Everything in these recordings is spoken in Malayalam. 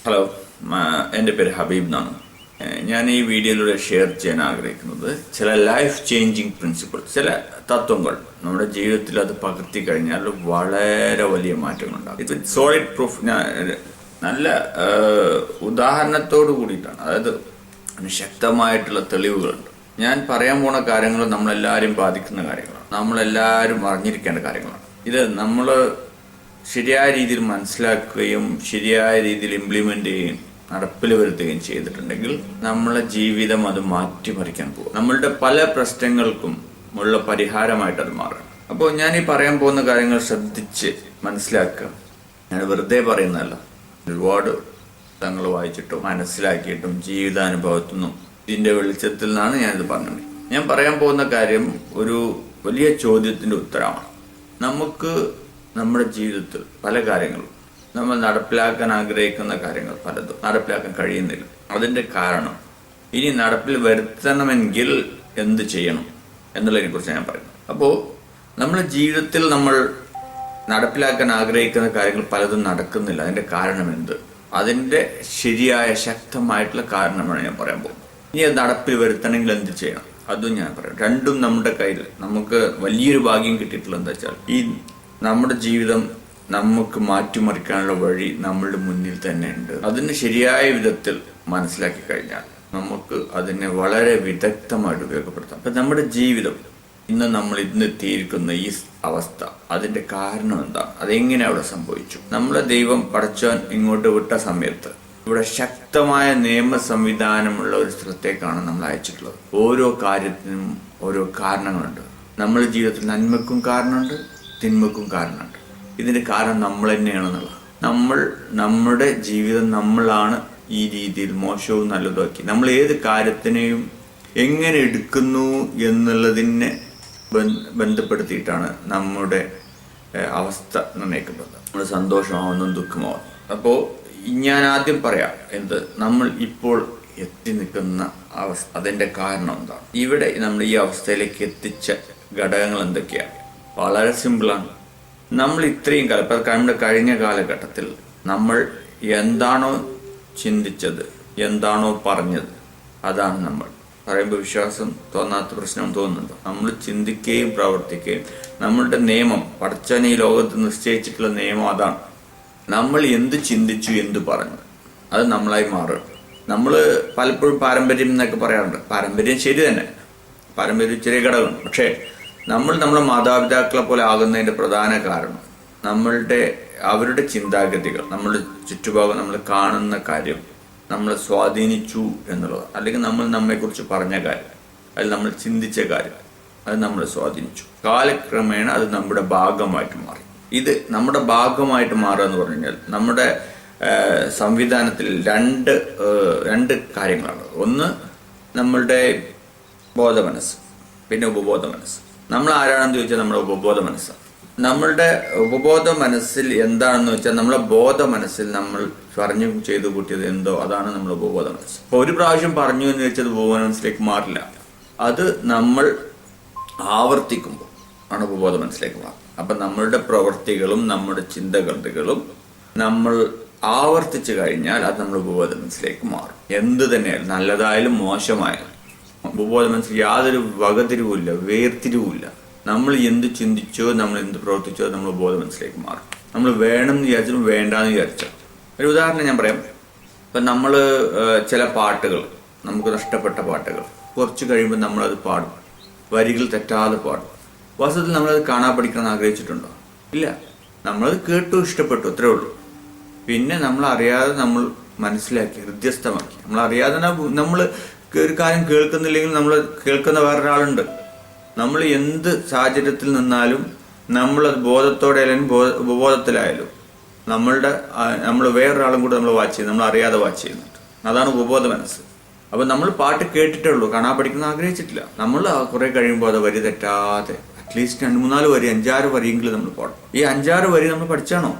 ഹലോ, എൻ്റെ പേര് ഹബീബ് എന്നാണ്. ഞാൻ ഈ വീഡിയോയിലൂടെ ഷെയർ ചെയ്യാൻ ആഗ്രഹിക്കുന്നത് ചില ലൈഫ് ചേഞ്ചിങ് പ്രിൻസിപ്പിൾ, ചില തത്വങ്ങൾ നമ്മുടെ ജീവിതത്തിൽ അത് പകർത്തി കഴിഞ്ഞാൽ വളരെ വലിയ മാറ്റങ്ങളുണ്ടാകും. ഇത് സോളിഡ് പ്രൂഫ്, നല്ല ഉദാഹരണത്തോട് കൂടിയിട്ടാണ്. അതായത് ശക്തമായിട്ടുള്ള തെളിവുകളുണ്ട്. ഞാൻ പറയാൻ പോണ കാര്യങ്ങൾ നമ്മളെല്ലാവരും ബാധിക്കുന്ന കാര്യങ്ങളാണ്, നമ്മളെല്ലാവരും അറിഞ്ഞിരിക്കേണ്ട കാര്യങ്ങളാണ്. ഇത് നമ്മൾ ശരിയായ രീതിയിൽ മനസ്സിലാക്കുകയും ശരിയായ രീതിയിൽ ഇംപ്ലിമെന്റ് ചെയ്യുകയും നടപ്പിൽ വരുത്തുകയും ചെയ്തിട്ടുണ്ടെങ്കിൽ നമ്മളെ ജീവിതം അത് മാറ്റിമറിക്കാൻ പോകും. നമ്മളുടെ പല പ്രശ്നങ്ങൾക്കും ഉള്ള പരിഹാരമായിട്ട് അത് മാറും. അപ്പോൾ ഞാൻ ഈ പറയാൻ പോകുന്ന കാര്യങ്ങൾ ശ്രദ്ധിച്ച് മനസ്സിലാക്കുക. ഞാൻ വെറുതെ പറയുന്നതല്ല, ഒരുപാട് പുസ്തകങ്ങൾ വായിച്ചിട്ടും മനസ്സിലാക്കിയിട്ടും ജീവിതാനുഭവത്തിൽ നിന്നും ഇതിന്റെ വെളിച്ചത്തിൽ നിന്നാണ് ഞാനിത് പറഞ്ഞത്. ഞാൻ പറയാൻ പോകുന്ന കാര്യം ഒരു വലിയ ചോദ്യത്തിന്റെ ഉത്തരമാണ്. നമുക്ക് നമ്മുടെ ജീവിതത്തിൽ പല കാര്യങ്ങളും, നമ്മൾ നടപ്പിലാക്കാൻ ആഗ്രഹിക്കുന്ന കാര്യങ്ങൾ പലതും നടപ്പിലാക്കാൻ കഴിയുന്നില്ല. അതിന്റെ കാരണം ഇനി നടപ്പിൽ വരുത്തണമെങ്കിൽ എന്ത് ചെയ്യണം എന്നുള്ളതിനെ കുറിച്ച് ഞാൻ പറയുന്നു. അപ്പോൾ നമ്മുടെ ജീവിതത്തിൽ നമ്മൾ നടപ്പിലാക്കാൻ ആഗ്രഹിക്കുന്ന കാര്യങ്ങൾ പലതും നടക്കുന്നില്ല. അതിന്റെ കാരണം എന്ത്? അതിന്റെ ശരിയായ ശക്തമായിട്ടുള്ള കാരണമാണ് ഞാൻ പറയാൻ പോകുന്നത്. ഇനി അത് നടപ്പിൽ വരുത്തണമെങ്കിൽ എന്ത് ചെയ്യണം അതും ഞാൻ പറയാം. രണ്ടും നമ്മുടെ കയ്യിൽ. നമുക്ക് വലിയൊരു ഭാഗ്യം കിട്ടിയിട്ടുള്ളത് എന്താ വെച്ചാൽ, ഈ നമ്മുടെ ജീവിതം നമുക്ക് മാറ്റിമറിക്കാനുള്ള വഴി നമ്മളുടെ മുന്നിൽ തന്നെ ഉണ്ട്. അതിന് ശരിയായ വിധത്തിൽ മനസ്സിലാക്കി കഴിഞ്ഞാൽ നമുക്ക് അതിനെ വളരെ വിദഗ്ധമായിട്ട് ഉപയോഗപ്പെടുത്താം. അപ്പൊ നമ്മുടെ ജീവിതം നമ്മൾ ഇന്ന് എത്തിയിരിക്കുന്ന ഈ അവസ്ഥ, അതിന്റെ കാരണം എന്താണ്? അതെങ്ങനെ അവിടെ സംഭവിച്ചു? നമ്മളെ ദൈവം പടച്ചവൻ ഇങ്ങോട്ട് വിട്ട സമയത്ത് ഇവിടെ ശക്തമായ നിയമ സംവിധാനമുള്ള ഒരു സ്ഥലത്തേക്കാണ് നമ്മൾ അയച്ചിട്ടുള്ളത്. ഓരോ കാര്യത്തിനും ഓരോ കാരണങ്ങളുണ്ട്. നമ്മുടെ ജീവിതത്തിൽ നന്മക്കും കാരണമുണ്ട്, തിന്മക്കും കാരണമുണ്ട്. ഇതിന്റെ കാരണം നമ്മൾ തന്നെയാണെന്നുള്ള, നമ്മുടെ ജീവിതം നമ്മളാണ് ഈ രീതിയിൽ മോശവും നല്ലതുമാക്കി. നമ്മൾ ഏത് കാര്യത്തിനെയും എങ്ങനെ എടുക്കുന്നു എന്നുള്ളതിനെ ബന്ധപ്പെടുത്തിയിട്ടാണ് നമ്മുടെ അവസ്ഥ നിർണ്ണയിക്കുന്നത്. നമ്മൾ സന്തോഷമാവുന്നതും ദുഃഖമാവുന്നു. അപ്പോൾ ഞാൻ ആദ്യം പറയാം നമ്മൾ ഇപ്പോൾ എത്തി നിൽക്കുന്ന അവസ്ഥ, അതിന്റെ കാരണം എന്താണ്? ഇവിടെ നമ്മൾ ഈ അവസ്ഥയിലേക്ക് എത്തിച്ച ഘടകങ്ങൾ എന്തൊക്കെയാണ്? വളരെ സിമ്പിളാണ്. നമ്മൾ ഇത്രയും കാലം, ഇപ്പം നമ്മുടെ കഴിഞ്ഞ കാലഘട്ടത്തിൽ നമ്മൾ എന്താണോ ചിന്തിച്ചത്, എന്താണോ പറഞ്ഞത്, അതാണ് നമ്മൾ പറയുമ്പോൾ വിശ്വാസം തോന്നാത്ത പ്രശ്നം തോന്നുന്നുണ്ടോ? നമ്മൾ ചിന്തിക്കുകയും പ്രവർത്തിക്കുകയും നമ്മളുടെ നിയമം, പടച്ചവൻ ഈ ലോകത്ത് നിശ്ചയിച്ചിട്ടുള്ള നിയമം അതാണ്. നമ്മൾ എന്ത് ചിന്തിച്ചു, എന്ത് പറഞ്ഞു, അത് നമ്മളായി മാറും. നമ്മൾ പലപ്പോഴും പാരമ്പര്യം എന്നൊക്കെ പറയാറുണ്ട്. പാരമ്പര്യം ശരി തന്നെ, പാരമ്പര്യം ചെറിയ ഘടകമാണ്. പക്ഷേ നമ്മളെ മാതാപിതാക്കളെ പോലെ ആകുന്നതിന്റെ പ്രധാന കാരണം അവരുടെ ചിന്താഗതികൾ, നമ്മളുടെ ചുറ്റുഭാഗം, നമ്മൾ കാണുന്ന കാര്യം നമ്മളെ സ്വാധീനിച്ചു എന്നുള്ളതാണ്. അല്ലെങ്കിൽ നമ്മൾ നമ്മെക്കുറിച്ച് പറഞ്ഞ കാര്യം, അതിൽ നമ്മൾ ചിന്തിച്ച കാര്യം, അത് നമ്മളെ സ്വാധീനിച്ചു. കാലക്രമേണ അത് നമ്മുടെ ഭാഗമായിട്ട് മാറി. ഇത് നമ്മുടെ ഭാഗമായിട്ട് മാറുക എന്ന് പറഞ്ഞു കഴിഞ്ഞാൽ നമ്മുടെ സംവിധാനത്തിൽ രണ്ട് കാര്യങ്ങളാണ്. ഒന്ന് നമ്മളുടെ ബോധമനസ്സ്, പിന്നെ ഉപബോധ മനസ്സ്. നമ്മൾ ആരാണെന്ന് ചോദിച്ചാൽ നമ്മുടെ ഉപബോധ മനസ്സാണ്. നമ്മളുടെ ഉപബോധ മനസ്സിൽ എന്താണെന്ന് വെച്ചാൽ, നമ്മളെ ബോധ മനസ്സിൽ നമ്മൾ പറഞ്ഞു ചെയ്തു കൂട്ടിയത് എന്തോ അതാണ് നമ്മുടെ ഉപബോധ മനസ്സ്. അപ്പൊ ഒരു പ്രാവശ്യം പറഞ്ഞു എന്ന് വെച്ചത് ഉപബോധ മനസ്സിലേക്ക് മാറില്ല. അത് നമ്മൾ ആവർത്തിക്കുമ്പോൾ ആണ് ഉപബോധ മനസ്സിലേക്ക് മാറും. അപ്പൊ നമ്മളുടെ പ്രവൃത്തികളും നമ്മുടെ ചിന്തകളും നമ്മൾ ആവർത്തിച്ചു കഴിഞ്ഞാൽ അത് നമ്മുടെ ഉപബോധ മനസ്സിലേക്ക് മാറും. എന്ത് തന്നെയായാലും, നല്ലതായാലും മോശമായാലും, ഉപബോധ മനസ്സിൽ യാതൊരു വകതിരിവുമില്ല, വേർതിരിവുമില്ല. നമ്മൾ എന്ത് ചിന്തിച്ചോ, നമ്മൾ എന്ത് പ്രവർത്തിച്ചോ, നമ്മൾ ബോധ മനസ്സിലേക്ക് മാറും. നമ്മൾ വേണം എന്ന് വിചാരിച്ചാലും വേണ്ടാന്ന് വിചാരിച്ചാൽ. ഒരു ഉദാഹരണം ഞാൻ പറയാം. ഇപ്പം നമ്മൾ ചില പാട്ടുകൾ, നമുക്ക് നഷ്ടപ്പെട്ട പാട്ടുകൾ കുറച്ച് കഴിയുമ്പോൾ നമ്മളത് പാടും, വരികൾ തെറ്റാതെ പാടും. വാസ്തവത്തിൽ നമ്മളത് കാണാൻ പഠിക്കണം ആഗ്രഹിച്ചിട്ടുണ്ടോ? ഇല്ല. നമ്മളത് കേട്ടു, ഇഷ്ടപ്പെട്ടു, അത്രേ ഉള്ളൂ. പിന്നെ നമ്മൾ അറിയാതെ നമ്മൾ മനസ്സിലാക്കി, ഹൃദ്യസ്ഥമാക്കി. നമ്മളറിയാതെ നമ്മൾ ഒരു കാര്യം കേൾക്കുന്നില്ലെങ്കിൽ നമ്മൾ കേൾക്കുന്ന വേറൊരാളുണ്ട്. നമ്മൾ എന്ത് സാഹചര്യത്തിൽ നിന്നാലും നമ്മളത് ബോധത്തോടെ അല്ലെങ്കിൽ ഉപബോധത്തിലായാലും നമ്മൾ വേറൊരാളും കൂടെ നമ്മൾ വാച്ച് ചെയ്യും, നമ്മൾ അറിയാതെ വാച്ച് ചെയ്യുന്നുണ്ട്. അതാണ് ഉപബോധ മനസ്സ്. അപ്പൊ നമ്മൾ പാട്ട് കേട്ടിട്ടേ ഉള്ളൂ, കാണാൻ പഠിക്കുന്ന ആഗ്രഹിച്ചിട്ടില്ല. നമ്മൾ കുറെ കഴിയുമ്പോൾ അത് വരി തെറ്റാതെ അറ്റ്ലീസ്റ്റ് 2-3-4 വരി, 5-6 വരിയെങ്കിലും നമ്മൾ പാടും. ഈ 5-6 വരി നമ്മൾ പഠിച്ചാണോ?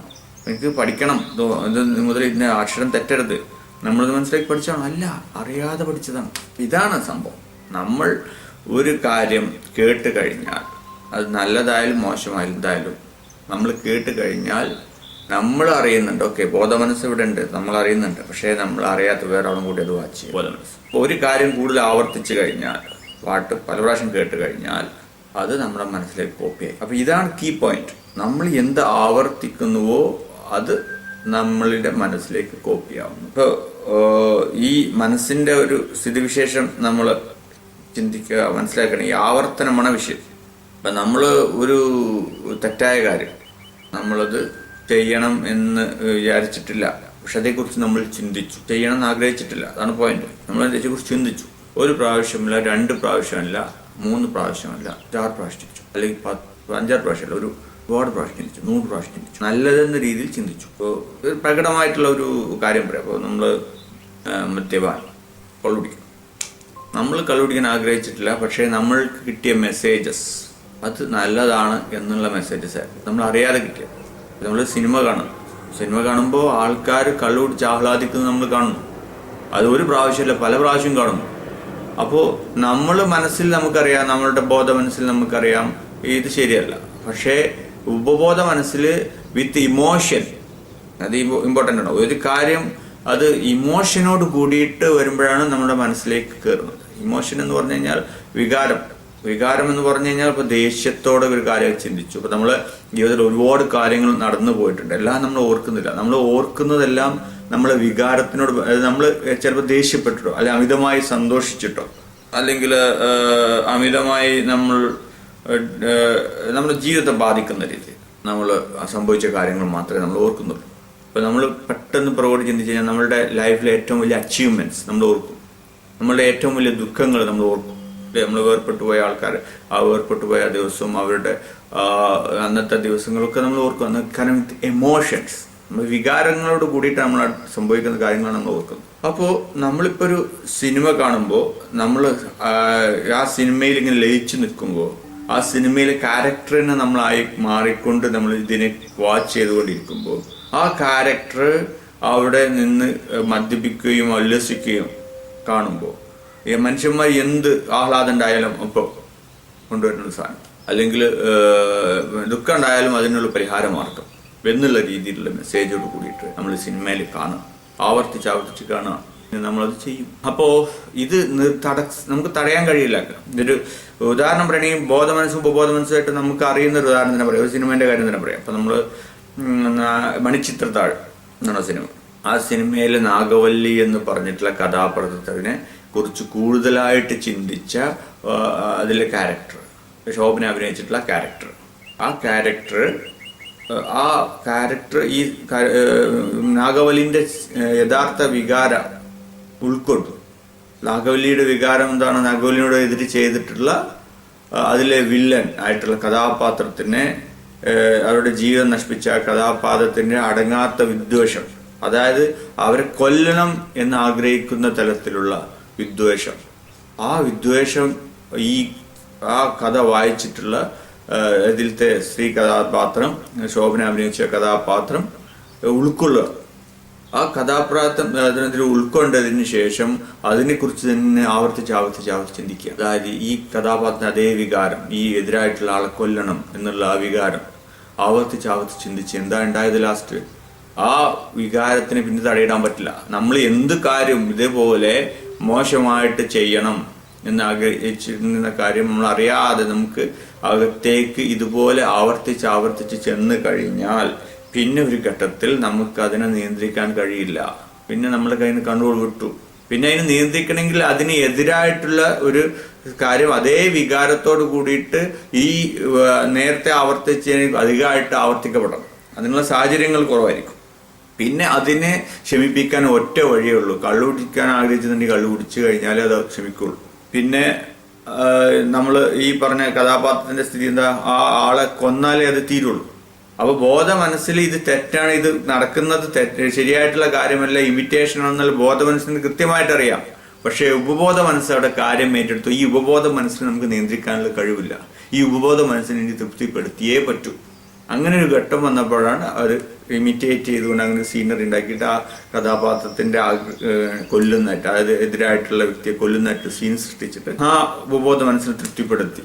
എനിക്ക് പഠിക്കണം, ഇത് മുതൽ ഇതിന്റെ അക്ഷരം തെറ്റരുത്, നമ്മളത് മനസ്സിലാക്കി പഠിച്ചാണോ? അല്ല, അറിയാതെ പഠിച്ചതാണ്. ഇതാണ് സംഭവം. നമ്മൾ ഒരു കാര്യം കേട്ട് കഴിഞ്ഞാൽ, അത് നല്ലതായാലും മോശമായാലും നമ്മൾ കേട്ട് കഴിഞ്ഞാൽ നമ്മൾ അറിയുന്നുണ്ട്, ഓക്കെ, ബോധമനസ്സ് ഇവിടെ ഉണ്ട്, നമ്മൾ അറിയുന്നുണ്ട്, പക്ഷേ നമ്മൾ അറിയാത്ത വേറൊരാളും കൂടി അത് വാച്ച് ചെയ്യും. ബോധമനസ്സ് അപ്പോൾ ഒരു കാര്യം കൂടുതൽ ആവർത്തിച്ച് കഴിഞ്ഞാൽ, പാട്ട് പല പ്രാവശ്യം കേട്ട് കഴിഞ്ഞാൽ അത് നമ്മുടെ മനസ്സിലേക്ക് കോപ്പിയായി. അപ്പൊ ഇതാണ് കീ പോയിന്റ്. നമ്മൾ എന്ത് ആവർത്തിക്കുന്നുവോ അത് നമ്മളുടെ മനസ്സിലേക്ക് കോപ്പിയാവുന്നു. ഇപ്പോൾ ഈ മനസ്സിന്റെ ഒരു സ്ഥിതിവിശേഷം നമ്മൾ ചിന്തിക്കുക, മനസ്സിലാക്കണം. ഈ ആവർത്തനമാണ് വിഷയം. ഇപ്പം നമ്മൾ ഒരു തെറ്റായ കാര്യം നമ്മളത് ചെയ്യണം എന്ന് വിചാരിച്ചിട്ടില്ല, പക്ഷെ അതേക്കുറിച്ച് നമ്മൾ ചിന്തിച്ചു. ചെയ്യണം എന്ന് ആഗ്രഹിച്ചിട്ടില്ല, അതാണ് പോയിന്റ്. നമ്മൾ അതേക്കുറിച്ച് ചിന്തിച്ചു. ഒരു പ്രാവശ്യമല്ല, 2 പ്രാവശ്യമല്ല, 3 പ്രാവശ്യമല്ല, 6 പ്രാവശ്യം ചിന്തിച്ചു, അല്ലെങ്കിൽ 5-6 പ്രാവശ്യമല്ല, ഒരുപാട് പ്രാവശ്യം ചിന്തിച്ചു, 100 പ്രാവശ്യം ചിന്തിച്ചു, നല്ലതെന്ന രീതിയിൽ ചിന്തിച്ചു. ഇപ്പോൾ ഒരു പ്രകടമായിട്ടുള്ള ഒരു കാര്യം പറയാം. അപ്പോൾ നമ്മൾ മദ്യപാനം, കള്ളുപിടിക്കും. നമ്മൾ കള്ളുപിടിക്കാൻ ആഗ്രഹിച്ചിട്ടില്ല, പക്ഷേ നമ്മൾക്ക് കിട്ടിയ മെസ്സേജസ് അത് നല്ലതാണ് എന്നുള്ള മെസ്സേജസ് ആയിരുന്നു, നമ്മൾ അറിയാതെ കിട്ടിയത്. നമ്മൾ സിനിമ കാണുമ്പോൾ ആൾക്കാർ കള്ളുപിടിച്ച് ആഹ്ലാദിക്കുന്നത് നമ്മൾ കാണുന്നു. അത് ഒരു പ്രാവശ്യമല്ല, പല പ്രാവശ്യം കാണുന്നു. അപ്പോൾ നമ്മൾ മനസ്സിൽ നമുക്കറിയാം, നമ്മളുടെ ബോധ മനസ്സിൽ നമുക്കറിയാം ഇത് ശരിയല്ല. പക്ഷേ ഉപബോധ മനസ്സിൽ വിത്ത് ഇമോഷൻ, അത് ഇമ്പോർട്ടൻ്റ് ആണ്. ഒരു കാര്യം അത് ഇമോഷനോട് കൂടിയിട്ട് വരുമ്പോഴാണ് നമ്മുടെ മനസ്സിലേക്ക് കയറുന്നത്. ഇമോഷൻ എന്ന് പറഞ്ഞു കഴിഞ്ഞാൽ വികാരം എന്ന് പറഞ്ഞു കഴിഞ്ഞാൽ ഇപ്പോൾ ദേഷ്യത്തോടെ ഒരു കാര്യം ചിന്തിച്ചു. ഇപ്പോൾ നമ്മൾ ജീവിതത്തിൽ ഒരുപാട് കാര്യങ്ങൾ നടന്നു പോയിട്ടുണ്ട്, എല്ലാം നമ്മൾ ഓർക്കുന്നില്ല. നമ്മൾ ഓർക്കുന്നതെല്ലാം നമ്മളെ വികാരത്തിനോട്, നമ്മൾ ചിലപ്പോൾ ദേഷ്യപ്പെട്ടിട്ടോ, അല്ലെങ്കിൽ അമിതമായി സന്തോഷിച്ചിട്ടോ, അല്ലെങ്കിൽ അമിതമായി നമ്മുടെ ജീവിതത്തെ ബാധിക്കുന്ന രീതിയിൽ നമ്മൾ സംഭവിച്ച കാര്യങ്ങൾ മാത്രമേ നമ്മൾ ഓർക്കുന്നുള്ളൂ. ഇപ്പം നമ്മൾ പെട്ടെന്ന് പുറകോട്ട് ചിന്തിച്ച് കഴിഞ്ഞാൽ നമ്മളുടെ ലൈഫിലെ ഏറ്റവും വലിയ അച്ചീവ്മെന്റ്സ് നമ്മൾ ഓർക്കും, നമ്മളുടെ ഏറ്റവും വലിയ ദുഃഖങ്ങൾ നമ്മൾ ഓർക്കും. നമ്മൾ വേർപെട്ടു പോയ ആൾക്കാർ, ആ വേർപെട്ടു പോയ ദിവസവും അവരുടെ അന്നത്തെ ദിവസങ്ങളൊക്കെ നമ്മൾ ഓർക്കും. അന്ന് കാരണം എമോഷൻസ്, നമ്മൾ വികാരങ്ങളോട് കൂടിയിട്ട് നമ്മൾ സംഭവിക്കുന്ന കാര്യങ്ങളാണ് നമ്മൾ ഓർക്കുന്നത്. അപ്പോൾ നമ്മളിപ്പോൾ ഒരു സിനിമ കാണുമ്പോൾ നമ്മൾ ആ സിനിമയിൽ ഇങ്ങനെ ലയിച്ചു നിൽക്കുമ്പോൾ, ആ സിനിമയിലെ ക്യാരക്ടറിനെ നമ്മളായി മാറിക്കൊണ്ട് നമ്മൾ ഇതിനെ വാച്ച് ചെയ്തുകൊണ്ടിരിക്കുമ്പോൾ, ആ ക്യാരക്ടർ അവിടെ നിന്ന് മദ്യപിക്കുകയും ഉല്ലസിക്കുകയും കാണുമ്പോൾ ഈ മനുഷ്യന്മാർ എന്ത് ആഹ്ലാദം ഉണ്ടായാലും ഇപ്പോൾ കൊണ്ടുവരുന്ന സാധനം, അല്ലെങ്കിൽ ദുഃഖം ഉണ്ടായാലും അതിനുള്ള പരിഹാരമാർഗം എന്നുള്ള രീതിയിലുള്ള മെസ്സേജോട് കൂടിയിട്ട് നമ്മൾ സിനിമയിൽ കാണുക, ആവർത്തിച്ച് കാണുക, നമ്മളത് ചെയ്യും. അപ്പോൾ ഇത് നമുക്ക് തടയാൻ കഴിയില്ല. ഇതൊരു ഉദാഹരണം പറയണമെങ്കിൽ ബോധമനസ്സും ഉപബോധമനസ്സുമായിട്ട് നമുക്ക് അറിയുന്ന ഒരു ഉദാഹരണം തന്നെ പറയാം, ഒരു സിനിമേൻ്റെ കാര്യം തന്നെ പറയാം. അപ്പം നമ്മൾ മണിച്ചിത്രത്താഴ് എന്നാണ് സിനിമ. ആ സിനിമയിൽ നാഗവല്ലി എന്ന് പറഞ്ഞിട്ടുള്ള കഥാപാത്രത്തിനെ കുറിച്ച് കൂടുതലായിട്ട് ചിന്തിച്ച അതിലെ ക്യാരക്ടർ, ശോഭന അഭിനയിച്ചിട്ടുള്ള ക്യാരക്ടർ, ആ ക്യാരക്ടർ ഈ നാഗവല്ലിൻ്റെ യഥാർത്ഥ വികാരം ഉൾക്കൊണ്ടു. നാഗവല്ലിയുടെ വികാരം എന്താണ്? നാഗവല്ലിയോട് എതിര് ചെയ്തിട്ടുള്ള അതിലെ വില്ലൻ ആയിട്ടുള്ള കഥാപാത്രത്തിനെ, അവരുടെ ജീവിതം നശിപ്പിച്ച കഥാപാത്രത്തിന്റെ അടങ്ങാത്ത വിദ്വേഷം, അതായത് അവരെ കൊല്ലണം എന്ന് ആഗ്രഹിക്കുന്ന തലത്തിലുള്ള വിദ്വേഷം, ആ വിദ്വേഷം ആ കഥ വായിച്ചിട്ടുള്ള ഇതിലത്തെ സ്ത്രീ കഥാപാത്രം, ശോഭന അഭിനയിച്ച കഥാപാത്രം ഉൾക്കൊള്ളുക. ആ കഥാപാത്രം അതിനകത്ത് ഉൾക്കൊണ്ടതിന് ശേഷം അതിനെക്കുറിച്ച് തന്നെ ആവർത്തിച്ച് ചിന്തിക്കുക. അതായത് ഈ കഥാപാത്രത്തിന് അതേ വികാരം, ഈ എതിരായിട്ടുള്ള ആളെ കൊല്ലണം എന്നുള്ള ആ വികാരം ആവർത്തിച്ച് ചിന്തിച്ച് എന്താ ഉണ്ടായത് ലാസ്റ്റ്? ആ വികാരത്തിന് പിന്നെ തടയിടാൻ പറ്റില്ല. നമ്മൾ എന്ത് കാര്യം ഇതേപോലെ മോശമായിട്ട് ചെയ്യണം എന്ന് ആഗ്രഹിച്ചിരുന്ന കാര്യം നമ്മൾ അറിയാതെ നമുക്ക് അകത്തേക്ക് ഇതുപോലെ ആവർത്തിച്ച് ചെന്ന് കഴിഞ്ഞാൽ പിന്നെ ഒരു ഘട്ടത്തിൽ നമുക്ക് അതിനെ നിയന്ത്രിക്കാൻ കഴിയില്ല. പിന്നെ നമ്മുടെ കയ്യിൽ നിന്ന് കൺട്രോൾ വിട്ടു. പിന്നെ അതിനെ നിയന്ത്രിക്കണമെങ്കിൽ അതിന് എതിരായിട്ടുള്ള ഒരു കാര്യം അതേ വികാരത്തോട് കൂടിയിട്ട് ഈ നേരത്തെ ആവർത്തിച്ചതിന് അധികമായിട്ട് ആവർത്തിക്കപ്പെടണം. അതിനുള്ള സാഹചര്യങ്ങൾ കുറവായിരിക്കും. പിന്നെ അതിനെ ക്ഷമിപ്പിക്കാൻ ഒറ്റ വഴിയേ ഉള്ളൂ. കള്ളു കുടിക്കാൻ ആഗ്രഹിച്ചിട്ടുണ്ടെങ്കിൽ കള്ളു കുടിച്ചു കഴിഞ്ഞാലേ അത് ക്ഷമിക്കുള്ളൂ. പിന്നെ നമ്മൾ ഈ പറഞ്ഞ കഥാപാത്രത്തിന്റെ സ്ഥിതി എന്താ? ആ ആളെ കൊന്നാലേ അത് തീരുള്ളൂ. അപ്പൊ ബോധ മനസ്സിൽ ഇത് തെറ്റാണ്, ഇത് നടക്കുന്നത് ശരിയായിട്ടുള്ള കാര്യമല്ല, ഇമിറ്റേഷൻ ആണെന്നുള്ള ബോധ മനസ്സിന് കൃത്യമായിട്ട് അറിയാം. പക്ഷെ ഉപബോധ മനസ്സ് അവിടെ കാര്യം ഏറ്റെടുത്തു. ഈ ഉപബോധ മനസ്സിനെ നമുക്ക് നിയന്ത്രിക്കാനുള്ള കഴിവില്ല. ഈ ഉപബോധ മനസ്സിനെ എനിക്ക് തൃപ്തിപ്പെടുത്തിയേ പറ്റൂ. അങ്ങനെ ഒരു ഘട്ടം വന്നപ്പോഴാണ് അവർ ഇമിറ്റേറ്റ് ചെയ്തുകൊണ്ട് അങ്ങനെ സീനറി ഉണ്ടാക്കിയിട്ട് ആ കഥാപാത്രത്തിന്റെ കൊല്ലുന്നതായിട്ട്, അതായത് എതിരായിട്ടുള്ള വ്യക്തിയെ കൊല്ലുന്നതായിട്ട് സീൻ സൃഷ്ടിച്ചിട്ട് ആ ഉപബോധ മനസ്സിനെ തൃപ്തിപ്പെടുത്തി.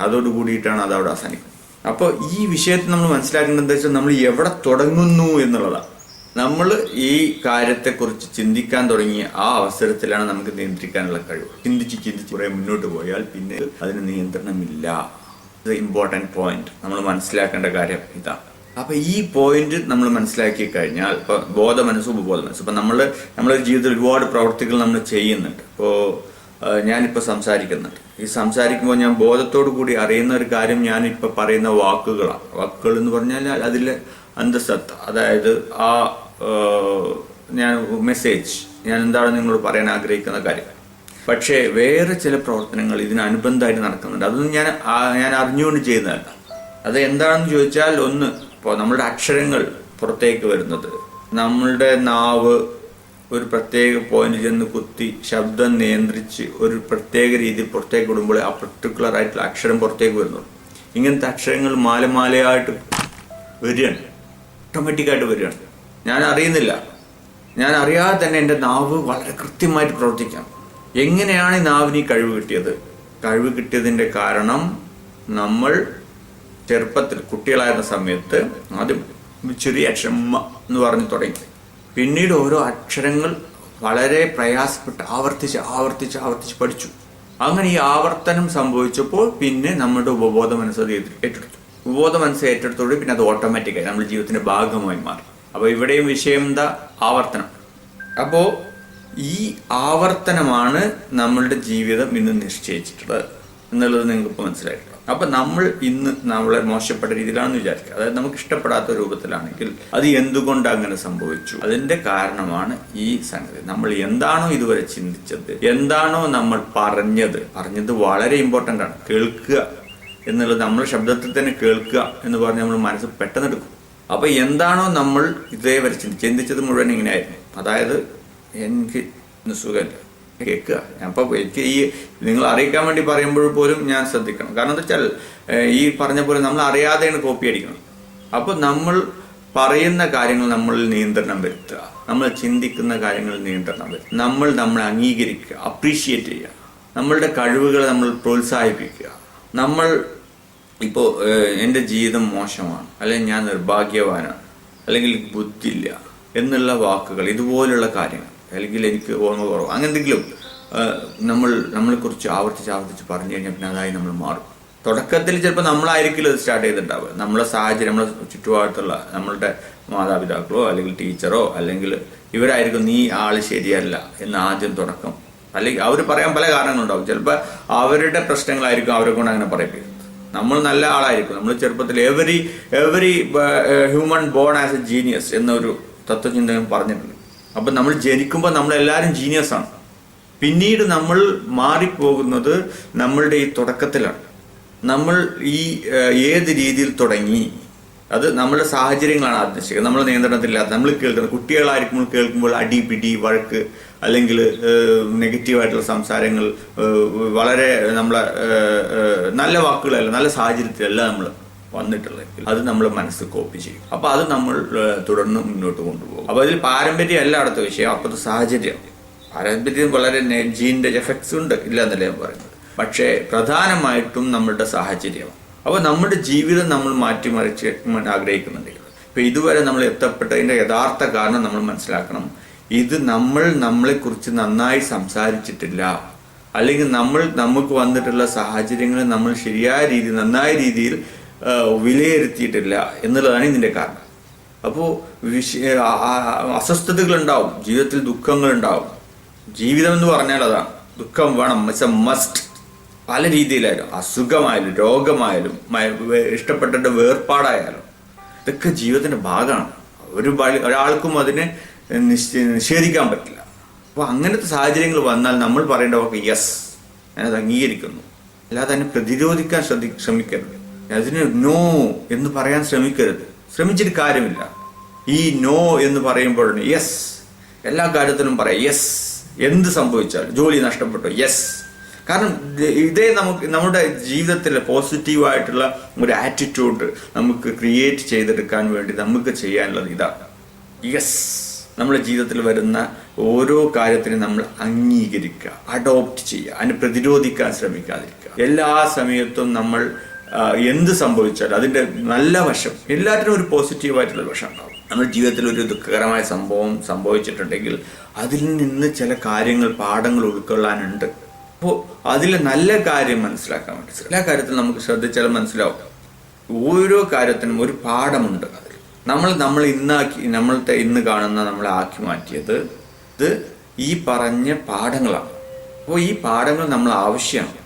അതോട് കൂടിയിട്ടാണ് അത് അവിടെ അവസാനിക്കുന്നത്. അപ്പോൾ ഈ വിഷയത്തിൽ നമ്മൾ മനസ്സിലാക്കേണ്ടത് എന്താ വെച്ചാൽ നമ്മൾ എവിടെ തുടങ്ങുന്നു എന്നുള്ളതാണ്. നമ്മൾ ഈ കാര്യത്തെക്കുറിച്ച് ചിന്തിക്കാൻ തുടങ്ങിയ ആ അവസരത്തിലാണ് നമുക്ക് നിയന്ത്രിക്കാനുള്ള കഴിവ്. ചിന്തിച്ച് കുറെ മുന്നോട്ട് പോയാൽ പിന്നെ അതിന് നിയന്ത്രണമില്ല. ഇമ്പോർട്ടൻറ്റ് പോയിന്റ് നമ്മൾ മനസ്സിലാക്കേണ്ട കാര്യം ഇതാണ്. അപ്പൊ ഈ പോയിന്റ് നമ്മൾ മനസ്സിലാക്കി കഴിഞ്ഞാൽ ഇപ്പൊ ബോധമനസ്സും ഉപബോധ മനസ്സും ഇപ്പൊ നമ്മുടെ ജീവിതത്തിൽ ഒരുപാട് പ്രവർത്തികൾ നമ്മൾ ചെയ്യുന്നുണ്ട്. ഇപ്പോൾ ഞാനിപ്പോൾ സംസാരിക്കുന്നുണ്ട്. ഈ സംസാരിക്കുമ്പോൾ ഞാൻ ബോധത്തോടു കൂടി അറിയുന്ന ഒരു കാര്യം ഞാനിപ്പോൾ പറയുന്ന വാക്കുകളാണ്. വാക്കുകൾ എന്ന് പറഞ്ഞാൽ അതിലെ അന്തസത്ത, അതായത് ആ ഞാൻ മെസ്സേജ് ഞാൻ എന്താണ് നിങ്ങളോട് പറയാൻ ആഗ്രഹിക്കുന്ന കാര്യം. പക്ഷേ വേറെ ചില പ്രവർത്തനങ്ങൾ ഇതിനനുബന്ധമായിട്ട് നടക്കുന്നുണ്ട്. അതൊന്നും ഞാൻ അറിഞ്ഞുകൊണ്ട് ചെയ്യുന്നതല്ല. അത് എന്താണെന്ന് ചോദിച്ചാൽ, ഒന്ന് ഇപ്പോൾ നമ്മളുടെ അക്ഷരങ്ങൾ പുറത്തേക്ക് വരുന്നത്, നമ്മളുടെ നാവ് ഒരു പ്രത്യേക പോയിന്റ് ചെന്ന് കുത്തി ശബ്ദം നിയന്ത്രിച്ച് ഒരു പ്രത്യേക രീതിയിൽ പുറത്തേക്ക് വിടുമ്പോൾ ആ പെർട്ടിക്കുലർ ആയിട്ടുള്ള അക്ഷരം പുറത്തേക്ക് വരുന്നു. ഇങ്ങനത്തെ അക്ഷരങ്ങൾ മാലമാലയായിട്ട് വരികയാണ്, ഓട്ടോമാറ്റിക്കായിട്ട് വരികയാണ്. ഞാൻ അറിയുന്നില്ല, ഞാൻ അറിയാതെ തന്നെ എൻ്റെ നാവ് വളരെ കൃത്യമായിട്ട് പ്രവർത്തിക്കാം. എങ്ങനെയാണ് ഈ നാവിന് ഈ കഴിവ് കിട്ടിയത്? കഴിവ് കിട്ടിയതിൻ്റെ കാരണം നമ്മൾ ചെറുപ്പത്തിൽ കുട്ടികളായിരുന്ന സമയത്ത് ആദ്യം ചെറിയ അക്ഷരം എന്ന് പറഞ്ഞ് തുടങ്ങി. പിന്നീട് ഓരോ അക്ഷരങ്ങൾ വളരെ പ്രയാസപ്പെട്ട് ആവർത്തിച്ച് പഠിച്ചു. അങ്ങനെ ഈ ആവർത്തനം സംഭവിച്ചപ്പോൾ പിന്നെ നമ്മുടെ ഉപബോധ മനസ്സ് അത് ഏറ്റെടുത്തു. ഉപബോധ മനസ്സ് ഏറ്റെടുത്തോടെ പിന്നെ അത് ഓട്ടോമാറ്റിക്കായി നമ്മുടെ ജീവിതത്തിന്റെ ഭാഗമായി മാറി. അപ്പോൾ ഇവിടെയും വിഷയം എന്താ? ആവർത്തനം. അപ്പോൾ ഈ ആവർത്തനമാണ് നമ്മളുടെ ജീവിതം ഇന്ന് നിശ്ചയിച്ചിട്ടുള്ളത് എന്നുള്ളത് നിങ്ങൾക്ക് ഇപ്പോൾ മനസ്സിലായിട്ടുണ്ട്. അപ്പം നമ്മൾ ഇന്ന് നമ്മളെ മോശപ്പെട്ട രീതിയിലാണെന്ന് വിചാരിക്കുക, അതായത് നമുക്ക് ഇഷ്ടപ്പെടാത്ത രൂപത്തിലാണെങ്കിൽ അത് എന്തുകൊണ്ട് അങ്ങനെ സംഭവിച്ചു? അതിന്റെ കാരണമാണ് ഈ സംഗതി. നമ്മൾ എന്താണോ ഇതുവരെ ചിന്തിച്ചത്, എന്താണോ നമ്മൾ പറഞ്ഞത് വളരെ ഇമ്പോർട്ടൻ്റ് ആണ്. കേൾക്കുക എന്നുള്ളത്, നമ്മൾ ശബ്ദത്തിൽ തന്നെ കേൾക്കുക എന്ന് പറഞ്ഞ് നമ്മൾ മനസ്സ് പെട്ടെന്ന് എടുക്കും. അപ്പൊ എന്താണോ നമ്മൾ ഇതേവരെ ചിന്തിച്ചത് മുഴുവൻ ഇങ്ങനെയായിരുന്നു. അതായത് എനിക്ക് ഇന്ന് സുഖമില്ല, കേൾക്കുക. അപ്പോൾ എനിക്ക് ഈ നിങ്ങൾ അറിയിക്കാൻ വേണ്ടി പറയുമ്പോൾ പോലും ഞാൻ ശ്രദ്ധിക്കണം. കാരണം എന്താ വെച്ചാൽ ഈ പറഞ്ഞ പോലെ നമ്മൾ അറിയാതെയാണ് കോപ്പി അടിക്കണം. അപ്പോൾ നമ്മൾ പറയുന്ന കാര്യങ്ങൾ നമ്മളിൽ നിയന്ത്രണം വരുത്തുക, നമ്മൾ ചിന്തിക്കുന്ന കാര്യങ്ങളിൽ നിയന്ത്രണം വരുത്തുക, നമ്മളെ അംഗീകരിക്കുക, അപ്രീഷിയേറ്റ് ചെയ്യുക, നമ്മളുടെ കഴിവുകൾ നമ്മൾ പ്രോത്സാഹിപ്പിക്കുക. നമ്മൾ ഇപ്പോൾ എൻ്റെ ജീവിതം മോശമാണ്, അല്ലെങ്കിൽ ഞാൻ നിർഭാഗ്യവാനാണ്, അല്ലെങ്കിൽ ബുദ്ധിയില്ല എന്നുള്ള വാക്കുകൾ, ഇതുപോലുള്ള കാര്യങ്ങൾ, അല്ലെങ്കിൽ എനിക്ക് ഓർമ്മ കുറവ്, അങ്ങനെ എന്തെങ്കിലും നമ്മളെക്കുറിച്ച് ആവർത്തിച്ച് പറഞ്ഞു കഴിഞ്ഞാൽ പിന്നെ അതായി നമ്മൾ മാറും. തുടക്കത്തിൽ ചിലപ്പോൾ നമ്മളായിരിക്കില്ല അത് സ്റ്റാർട്ട് ചെയ്തിട്ടുണ്ടാവുക. നമ്മളെ സാഹചര്യം, നമ്മളെ ചുറ്റുപാടത്തുള്ള നമ്മളുടെ മാതാപിതാക്കളോ അല്ലെങ്കിൽ ടീച്ചറോ അല്ലെങ്കിൽ ഇവരായിരിക്കും നീ ആൾ ശരിയല്ല എന്ന് ആദ്യം തുടക്കം. അല്ലെങ്കിൽ അവർ പറയാൻ പല കാരണങ്ങളുണ്ടാവും. ചിലപ്പോൾ അവരുടെ പ്രശ്നങ്ങളായിരിക്കും അവരെ കൊണ്ട് അങ്ങനെ പറയിപ്പിക്കുന്നത്. നമ്മൾ നല്ല ആളായിരിക്കും. നമ്മൾ ചെറുപ്പത്തിൽ every human born as a genius എന്നൊരു തത്വചിന്തകൻ പറഞ്ഞിട്ടുണ്ട്. അപ്പം നമ്മൾ ജനിക്കുമ്പോൾ നമ്മളെല്ലാവരും ജീനിയസാണ്. പിന്നീട് നമ്മൾ മാറിപ്പോകുന്നത് നമ്മളുടെ ഈ തുടക്കത്തിലാണ്. നമ്മൾ ഈ ഏത് രീതിയിൽ തുടങ്ങി, അത് നമ്മുടെ സാഹചര്യങ്ങളാണ് ആദ്യം. നമ്മൾ നിയന്ത്രണത്തിലില്ലാത്ത നമ്മൾ കേൾക്കുന്നത്, കുട്ടികളായിരിക്കുമ്പോൾ കേൾക്കുമ്പോൾ അടി പിടി വഴക്ക് അല്ലെങ്കിൽ നെഗറ്റീവായിട്ടുള്ള സംസാരങ്ങൾ, വളരെ നമ്മളെ നല്ല വാക്കുകളല്ല, നല്ല സാഹചര്യത്തിലല്ല നമ്മൾ വന്നിട്ടുള്ളത്, അത് നമ്മൾ മനസ്സ് കോപ്പി ചെയ്യും. അപ്പൊ അത് നമ്മൾ തുടർന്ന് മുന്നോട്ട് കൊണ്ടുപോകും. അപ്പൊ അതിൽ പാരമ്പര്യം അടുത്ത വിഷയം. അപ്പോഴത്തെ സാഹചര്യം, പാരമ്പര്യം വളരെ ജീനിന്റെ എഫക്ട്സ് ഉണ്ട്, ഇല്ല എന്നല്ല ഞാൻ പറയുന്നത്. പക്ഷേ പ്രധാനമായിട്ടും നമ്മളുടെ സാഹചര്യമാണ്. അപ്പോൾ നമ്മുടെ ജീവിതം നമ്മൾ മാറ്റിമറിച്ച് ആഗ്രഹിക്കുന്നുണ്ടെങ്കിൽ, ഇപ്പൊ ഇതുവരെ നമ്മൾ എത്തപ്പെട്ടതിന്റെ യഥാർത്ഥ കാരണം നമ്മൾ മനസ്സിലാക്കണം. ഇത് നമ്മളെക്കുറിച്ച് നന്നായി സംസാരിച്ചിട്ടില്ല, അല്ലെങ്കിൽ നമുക്ക് വന്നിട്ടുള്ള സാഹചര്യങ്ങൾ നമ്മൾ ശരിയായ രീതിയിൽ, നന്നായ രീതിയിൽ വിലയിരുത്തിയിട്ടില്ല എന്നുള്ളതാണ് ഇതിന്റെ കാരണം. അപ്പോൾ അസ്വസ്ഥതകൾ ഉണ്ടാവും, ജീവിതത്തിൽ ദുഃഖങ്ങൾ ഉണ്ടാവും. ജീവിതം എന്ന് പറഞ്ഞാൽ അതാണ്, ദുഃഖം വേണം, ഇറ്റ്സ് എ മസ്റ്റ്. പല രീതിയിലായാലും, അസുഖമായാലും രോഗമായാലും ഇഷ്ടപ്പെട്ട വേർപാടായാലും ഇതൊക്കെ ജീവിതത്തിന്റെ ഭാഗമാണ്. ഒരാൾക്കും അതിനെ നിഷേധിക്കാൻ പറ്റില്ല. അപ്പോൾ അങ്ങനത്തെ സാഹചര്യങ്ങൾ വന്നാൽ നമ്മൾ പറയേണ്ട വാക്ക് യെസ്, ഞാനത് അംഗീകരിക്കുന്നു, അല്ലാതെ അതിനെ പ്രതിരോധിക്കാൻ ശ്രമിക്കരുത്. അതിന് നോ എന്ന് പറയാൻ ശ്രമിച്ചിട്ട് കാര്യമില്ല. ഈ നോ എന്ന് പറയുമ്പോഴാണ് യെസ്. എല്ലാ കാര്യത്തിനും പറയാം യെസ്. എന്ത് സംഭവിച്ചാലും, ജോലി നഷ്ടപ്പെട്ടു യെസ്. കാരണം ഇതേ നമ്മുടെ ജീവിതത്തിലെ പോസിറ്റീവായിട്ടുള്ള ഒരു ആറ്റിറ്റ്യൂഡ് നമുക്ക് ക്രിയേറ്റ് ചെയ്തെടുക്കാൻ വേണ്ടി നമുക്ക് ചെയ്യാനുള്ളത് ഇതാണ്, യെസ്. നമ്മുടെ ജീവിതത്തിൽ വരുന്ന ഓരോ കാര്യത്തിനും നമ്മൾ അംഗീകരിക്കുക, അഡോപ്റ്റ് ചെയ്യുക, അതിനെ പ്രതിരോധിക്കാൻ ശ്രമിക്കാതിരിക്കുക. എല്ലാ സമയത്തും നമ്മൾ എന്ത് സംഭവിച്ചാലും അതിൻ്റെ നല്ല വശം, എല്ലാറ്റിനും ഒരു പോസിറ്റീവായിട്ടുള്ള വശം ഉണ്ടാവും. നമ്മുടെ ജീവിതത്തിൽ ഒരു ദുഃഖകരമായ സംഭവം സംഭവിച്ചിട്ടുണ്ടെങ്കിൽ അതിൽ നിന്ന് ചില കാര്യങ്ങൾ, പാഠങ്ങൾ ഉൾക്കൊള്ളാനുണ്ട്. അപ്പോൾ അതിലെ നല്ല കാര്യം മനസ്സിലാക്കാൻ വേണ്ടി എല്ലാ കാര്യത്തിലും നമുക്ക് ശ്രദ്ധിച്ചാൽ മനസ്സിലാവും. ഓരോ കാര്യത്തിനും ഒരു പാഠമുണ്ട്. അതിൽ നമ്മൾ ഇന്ന് കാണുന്ന നമ്മളെ ആക്കി മാറ്റിയത് ഇത് ഈ പറഞ്ഞ പാഠങ്ങളാണ്. അപ്പോൾ ഈ പാഠങ്ങൾ നമ്മൾ ആവശ്യമാണ്.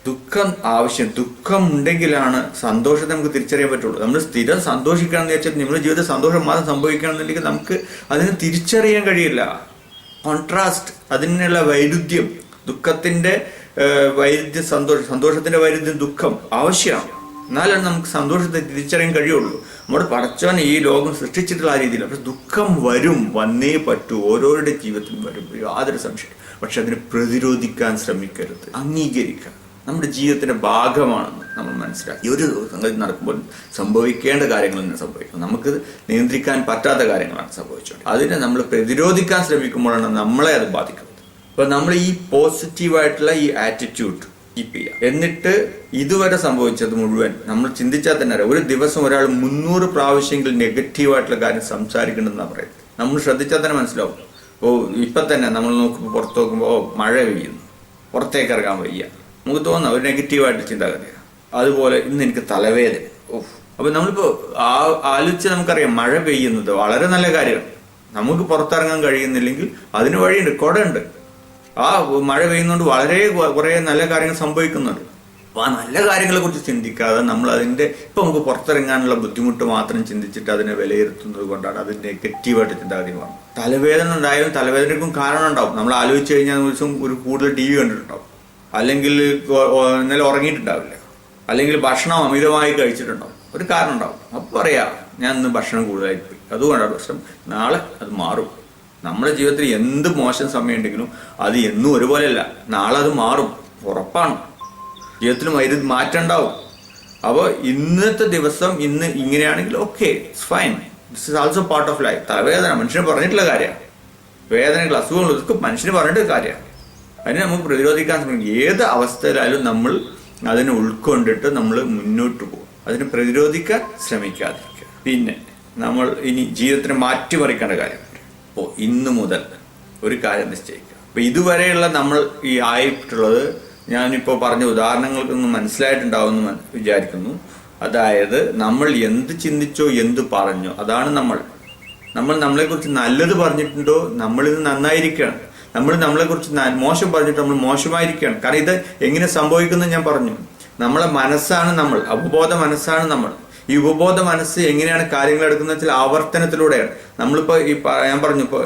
ദുഃഖം ഉണ്ടെങ്കിലാണ് സന്തോഷത്തെ നമുക്ക് തിരിച്ചറിയാൻ പറ്റുള്ളൂ. നമ്മൾ സ്ഥിരം സന്തോഷിക്കുകയാണെന്ന് വെച്ചാൽ നമ്മുടെ ജീവിതത്തിൽ സന്തോഷം മാത്രം സംഭവിക്കുകയാണെന്നുണ്ടെങ്കിൽ നമുക്ക് അതിനെ തിരിച്ചറിയാൻ കഴിയില്ല. കോൺട്രാസ്റ്റ്, അതിനുള്ള വൈരുദ്ധ്യം, ദുഃഖത്തിന്റെ വൈരുദ്ധ്യം സന്തോഷത്തിന്റെ വൈരുദ്ധ്യം ദുഃഖം ആവശ്യമാണ്. എന്നാലാണ് നമുക്ക് സന്തോഷത്തെ തിരിച്ചറിയാൻ കഴിയുള്ളൂ. നമ്മുടെ പടച്ചവൻ ഈ ലോകം സൃഷ്ടിച്ചിട്ടുള്ള ആ രീതിയിൽ. പക്ഷെ ദുഃഖം വന്നേ പറ്റൂ, ഓരോരുടെ ജീവിതത്തിലും വരും, യാതൊരു സംശയം. പക്ഷെ അതിനെ പ്രതിരോധിക്കാൻ ശ്രമിക്കരുത്, അംഗീകരിക്കുക. നമ്മുടെ ജീവിതത്തിന്റെ ഭാഗമാണെന്ന് നമ്മൾ മനസ്സിലാക്കി. ഈ ഒരു സംഗതി നടക്കുമ്പോൾ സംഭവിക്കേണ്ട കാര്യങ്ങൾ തന്നെ സംഭവിക്കും. നമുക്ക് നിയന്ത്രിക്കാൻ പറ്റാത്ത കാര്യങ്ങളാണ് സംഭവിച്ചുകൊണ്ട് അതിനെ നമ്മൾ പ്രതിരോധിക്കാൻ ശ്രമിക്കുമ്പോഴാണ് നമ്മളെ അത് ബാധിക്കുന്നത്. അപ്പൊ നമ്മൾ ഈ പോസിറ്റീവായിട്ടുള്ള ഈ ആറ്റിറ്റ്യൂഡ് കീപ്പ് ചെയ്യുക. എന്നിട്ട് ഇതുവരെ സംഭവിച്ചത് മുഴുവൻ നമ്മൾ ചിന്തിച്ചാൽ തന്നെ അറിയാം. ഒരു ദിവസം ഒരാൾ 300 പ്രാവശ്യമെങ്കിലും നെഗറ്റീവായിട്ടുള്ള കാര്യം സംസാരിക്കണമെന്നാണ് പറയുന്നത്. നമ്മൾ ശ്രദ്ധിച്ചാൽ തന്നെ മനസ്സിലാവും. ഇപ്പം തന്നെ നമ്മൾ പുറത്ത് നോക്കുമ്പോൾ മഴ പെയ്യുന്നു, പുറത്തേക്ക് ഇറങ്ങാൻ വയ്യ, നമുക്ക് തോന്നുന്ന ഒരു നെഗറ്റീവായിട്ട് ചിന്താഗതിയാണ്. അതുപോലെ ഇന്ന് എനിക്ക് തലവേദന. അപ്പൊ നമ്മളിപ്പോ ആലോചിച്ച് നമുക്കറിയാം, മഴ പെയ്യുന്നത് വളരെ നല്ല കാര്യമാണ്. നമുക്ക് പുറത്തിറങ്ങാൻ കഴിയുന്നില്ലെങ്കിൽ അതിന് വഴിയുണ്ട്, കുടയുണ്ട്. ആ മഴ പെയ്യുന്നതുകൊണ്ട് വളരെ കുറെ നല്ല കാര്യങ്ങൾ സംഭവിക്കുന്നുണ്ട്. അപ്പൊ ആ നല്ല കാര്യങ്ങളെ കുറിച്ച് ചിന്തിക്കാതെ നമ്മൾ ഇപ്പൊ നമുക്ക് പുറത്തിറങ്ങാനുള്ള ബുദ്ധിമുട്ട് മാത്രം ചിന്തിച്ചിട്ട് അതിനെ വിലയിരുത്തുന്നത് കൊണ്ടാണ് അത് നെഗറ്റീവായിട്ട് ചിന്താഗതി മാറും. തലവേദന ഉണ്ടായാലും തലവേദനയ്ക്കും കാരണം ഉണ്ടാവും. നമ്മൾ ആലോചിച്ച് കഴിഞ്ഞാൽ ദിവസം ഒരു കൂടുതൽ TV കണ്ടിട്ടുണ്ടാവും, അല്ലെങ്കിൽ ഇന്നലെ ഉറങ്ങിയിട്ടുണ്ടാവില്ല, അല്ലെങ്കിൽ ഭക്ഷണം അമിതമായി കഴിച്ചിട്ടുണ്ടാവും, ഒരു കാരണം ഉണ്ടാവും. അപ്പൊ പറയാ ഞാൻ ഇന്ന് ഭക്ഷണം കൂടുതലായി പോയി, അതുകൊണ്ടാണ് പ്രശ്നം. നാളെ അത് മാറും. നമ്മുടെ ജീവിതത്തിൽ എന്ത് മോശം സമയം ഉണ്ടെങ്കിലും അത് എന്നും ഒരുപോലെയല്ല, നാളെ അത് മാറും, ഉറപ്പാണ്. ജീവിതത്തിൽ മാറ്റം ഉണ്ടാവും. അപ്പോൾ ഇന്നത്തെ ദിവസം ഇന്ന് ഇങ്ങനെയാണെങ്കിൽ okay, it's fine, this is also part of life. തലവേദന മനുഷ്യന് പറഞ്ഞിട്ടുള്ള കാര്യമാണ്, വേദനകൾ, അസുഖങ്ങൾ, ഇതൊക്കെ മനുഷ്യന് പറഞ്ഞിട്ടുള്ള കാര്യമാണ്. അതിനെ നമുക്ക് പ്രതിരോധിക്കാൻ ശ്രമിക്കും. ഏത് അവസ്ഥയിലായാലും നമ്മൾ അതിനെ ഉൾക്കൊണ്ടിട്ട് നമ്മൾ മുന്നോട്ട് പോകും, അതിനെ പ്രതിരോധിക്കാൻ ശ്രമിക്കാതിരിക്കുക. പിന്നെ നമ്മൾ ഇനി ജീവിതത്തിന് മാറ്റിമറിക്കേണ്ട കാര്യം, അപ്പോൾ ഇന്ന് മുതൽ ഒരു കാര്യം നിശ്ചയിക്കുക. അപ്പോൾ ഇതുവരെയുള്ള നമ്മൾ ഈ ആയിട്ടുള്ളത് ഞാനിപ്പോൾ പറഞ്ഞ ഉദാഹരണങ്ങൾക്കൊന്നും മനസ്സിലായിട്ടുണ്ടാവുമെന്ന് വിചാരിക്കുന്നു. അതായത് നമ്മൾ എന്ത് ചിന്തിച്ചോ എന്ത് പറഞ്ഞോ അതാണ് നമ്മൾ നമ്മളെക്കുറിച്ച് നല്ലത് പറഞ്ഞിട്ടുണ്ടോ നമ്മളിത് നന്നായിരിക്കുകയാണ്, നമ്മൾ നമ്മളെക്കുറിച്ച് മോശം പറഞ്ഞിട്ട് നമ്മൾ മോശമായിരിക്കുകയാണ്. കാരണം ഇത് എങ്ങനെ സംഭവിക്കുന്നത് ഞാൻ പറഞ്ഞു. നമ്മളെ മനസ്സാണ് നമ്മൾ, ഉപബോധ മനസ്സാണ് നമ്മൾ. ഈ ഉപബോധ മനസ്സ് എങ്ങനെയാണ് കാര്യങ്ങൾ എടുക്കുന്നത് വെച്ചാൽ ആവർത്തനത്തിലൂടെയാണ്. നമ്മളിപ്പോൾ ഞാൻ പറഞ്ഞു, ഇപ്പോൾ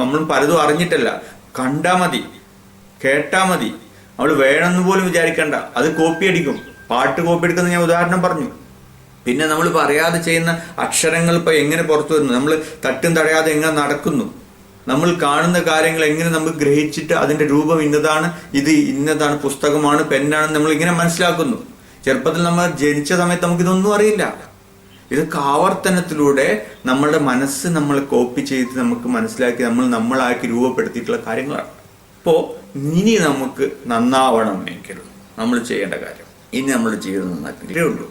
നമ്മൾ പലതും അറിഞ്ഞിട്ടല്ല, കണ്ടാൽ മതി, കേട്ടാൽ മതി, നമ്മൾ വേണമെന്ന് പോലും വിചാരിക്കണ്ട, അത് കോപ്പി അടിക്കും. പാട്ട് കോപ്പി എടുക്കുന്നത് ഞാൻ ഉദാഹരണം പറഞ്ഞു. പിന്നെ നമ്മളിപ്പോൾ അറിയാതെ ചെയ്യുന്ന അക്ഷരങ്ങൾ ഇപ്പോൾ എങ്ങനെ പുറത്തു വരുന്നു, നമ്മൾ തട്ടും തടയാതെ എങ്ങനെ നടക്കുന്നു, നമ്മൾ കാണുന്ന കാര്യങ്ങൾ എങ്ങനെ നമുക്ക് ഗ്രഹിച്ചിട്ട് അതിന്റെ രൂപം ഇന്നതാണ്, ഇത് ഇന്നതാണ്, പുസ്തകമാണ്, പെന്നാണ്, നമ്മൾ ഇങ്ങനെ മനസ്സിലാക്കുന്നു. ചെറുപ്പത്തിൽ നമ്മൾ ജനിച്ച സമയത്ത് നമുക്കിതൊന്നും അറിയില്ല. ഇതൊക്കെ ആവർത്തനത്തിലൂടെ നമ്മളുടെ മനസ്സ് നമ്മളെ കോപ്പി ചെയ്ത് നമുക്ക് മനസ്സിലാക്കി നമ്മളാക്കി രൂപപ്പെടുത്തിയിട്ടുള്ള കാര്യങ്ങളാണ്. അപ്പോൾ ഇനി നമുക്ക് നന്നാവണമെങ്കിൽ നമ്മൾ ചെയ്യേണ്ട കാര്യം, ഇനി നമ്മുടെ ജീവിതം നന്നാക്കിയേ ഉള്ളൂ.